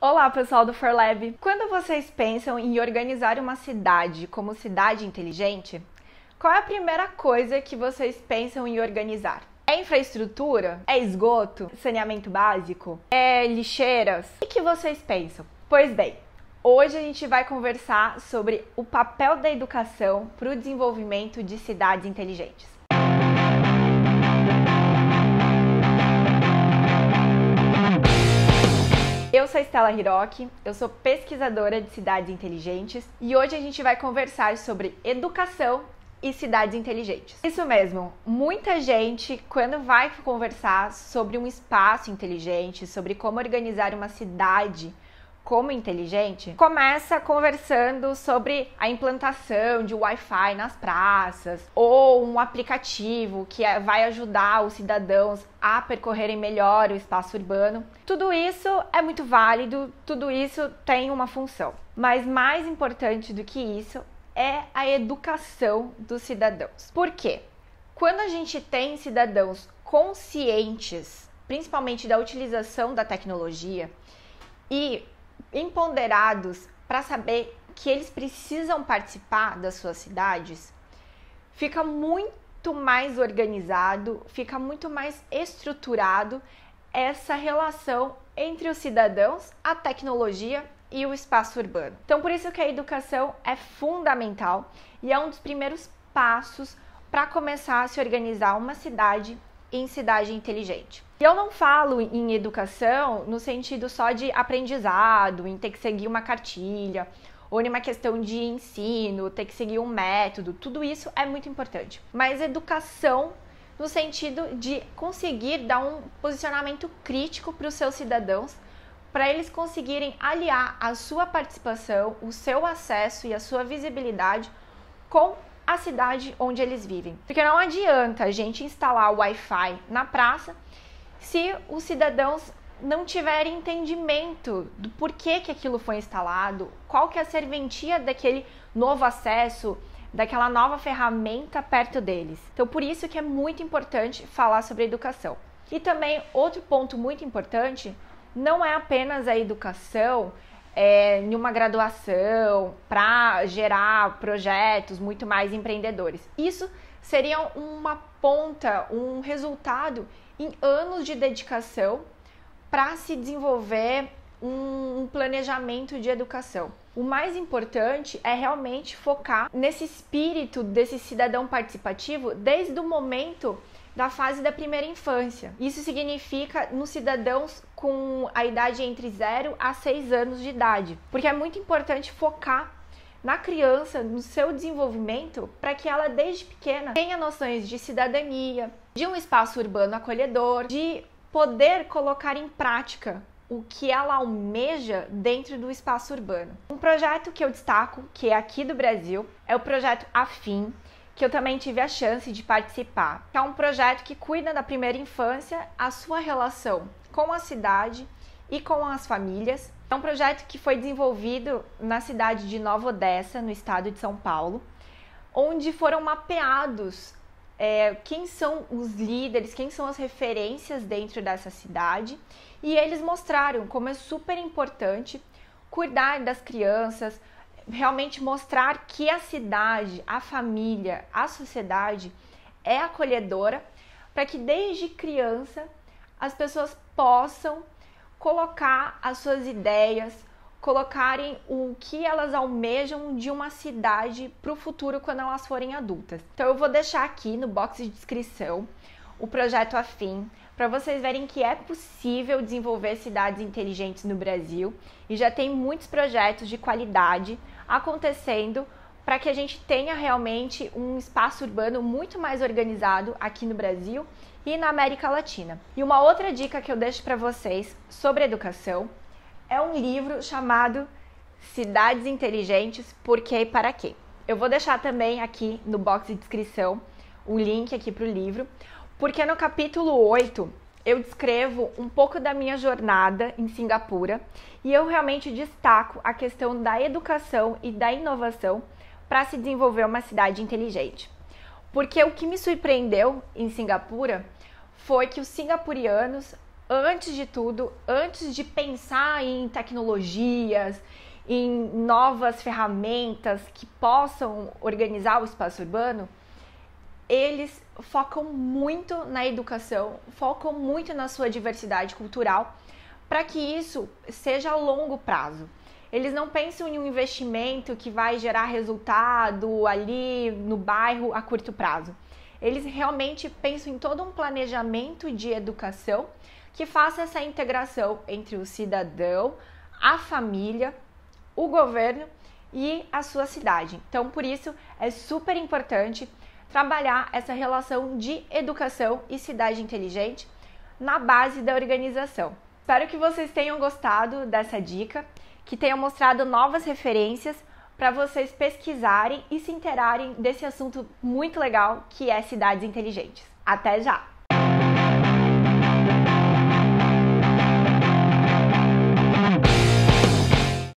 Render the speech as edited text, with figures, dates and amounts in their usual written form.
Olá, pessoal do ForLab! Quando vocês pensam em organizar uma cidade como cidade inteligente, qual é a primeira coisa que vocês pensam em organizar? É infraestrutura? É esgoto? Saneamento básico? É lixeiras? O que vocês pensam? Pois bem, hoje a gente vai conversar sobre o papel da educação para o desenvolvimento de cidades inteligentes. Eu sou Stella Hiroki, eu sou pesquisadora de cidades inteligentes e hoje a gente vai conversar sobre educação e cidades inteligentes. Isso mesmo, muita gente, quando vai conversar sobre um espaço inteligente, sobre como organizar uma cidade como inteligente, começa conversando sobre a implantação de Wi-Fi nas praças ou um aplicativo que vai ajudar os cidadãos a percorrerem melhor o espaço urbano. Tudo isso é muito válido, tudo isso tem uma função, mas mais importante do que isso é a educação dos cidadãos. Por quê? Quando a gente tem cidadãos conscientes, principalmente da utilização da tecnologia e empoderados para saber que eles precisam participar das suas cidades, fica muito mais organizado, fica muito mais estruturado essa relação entre os cidadãos, a tecnologia e o espaço urbano. Então, por isso que a educação é fundamental e é um dos primeiros passos para começar a se organizar uma cidade em cidade inteligente. E eu não falo em educação no sentido só de aprendizado, em ter que seguir uma cartilha, ou numa questão de ensino, ter que seguir um método, tudo isso é muito importante. Mas educação no sentido de conseguir dar um posicionamento crítico para os seus cidadãos, para eles conseguirem aliar a sua participação, o seu acesso e a sua visibilidade com a cidade onde eles vivem. Porque não adianta a gente instalar o Wi-Fi na praça se os cidadãos não tiverem entendimento do porquê que aquilo foi instalado, qual que é a serventia daquele novo acesso, daquela nova ferramenta perto deles. Então, por isso que é muito importante falar sobre educação. E também, outro ponto muito importante, não é apenas a educação em uma graduação para gerar projetos muito mais empreendedores. Isso seria uma ponta, um resultado em anos de dedicação para se desenvolver um planejamento de educação. O mais importante é realmente focar nesse espírito desse cidadão participativo desde o momento da fase da primeira infância. Isso significa nos cidadãos com a idade entre 0 a 6 anos de idade, porque é muito importante focar na criança, no seu desenvolvimento, para que ela desde pequena tenha noções de cidadania, de um espaço urbano acolhedor, de poder colocar em prática o que ela almeja dentro do espaço urbano. Um projeto que eu destaco, que é aqui do Brasil, é o projeto Afim, que eu também tive a chance de participar. É um projeto que cuida da primeira infância, a sua relação com a cidade e com as famílias. É um projeto que foi desenvolvido na cidade de Nova Odessa, no estado de São Paulo, onde foram mapeados quem são os líderes, quem são as referências dentro dessa cidade, e eles mostraram como é super importante cuidar das crianças, realmente mostrar que a cidade, a família, a sociedade é acolhedora, para que desde criança as pessoas possam colocar as suas ideias, colocarem o que elas almejam de uma cidade para o futuro quando elas forem adultas. Então eu vou deixar aqui no box de descrição o projeto Afim, para vocês verem que é possível desenvolver cidades inteligentes no Brasil e já tem muitos projetos de qualidade acontecendo para que a gente tenha realmente um espaço urbano muito mais organizado aqui no Brasil e na América Latina. E uma outra dica que eu deixo para vocês sobre educação é um livro chamado Cidades Inteligentes, Por Quê e Para Quê. Eu vou deixar também aqui no box de descrição o link aqui para o livro, porque no capítulo 8 eu descrevo um pouco da minha jornada em Singapura e eu realmente destaco a questão da educação e da inovação para se desenvolver uma cidade inteligente. Porque o que me surpreendeu em Singapura foi que os singapurianos antes de tudo, antes de pensar em tecnologias, em novas ferramentas que possam organizar o espaço urbano, eles focam muito na educação, focam muito na sua diversidade cultural, para que isso seja a longo prazo. Eles não pensam em um investimento que vai gerar resultado ali no bairro a curto prazo. Eles realmente pensam em todo um planejamento de educação que faça essa integração entre o cidadão, a família, o governo e a sua cidade. Então, por isso, é super importante trabalhar essa relação de educação e cidade inteligente na base da organização. Espero que vocês tenham gostado dessa dica, que tenham mostrado novas referências para vocês pesquisarem e se inteirarem desse assunto muito legal que é cidades inteligentes. Até já!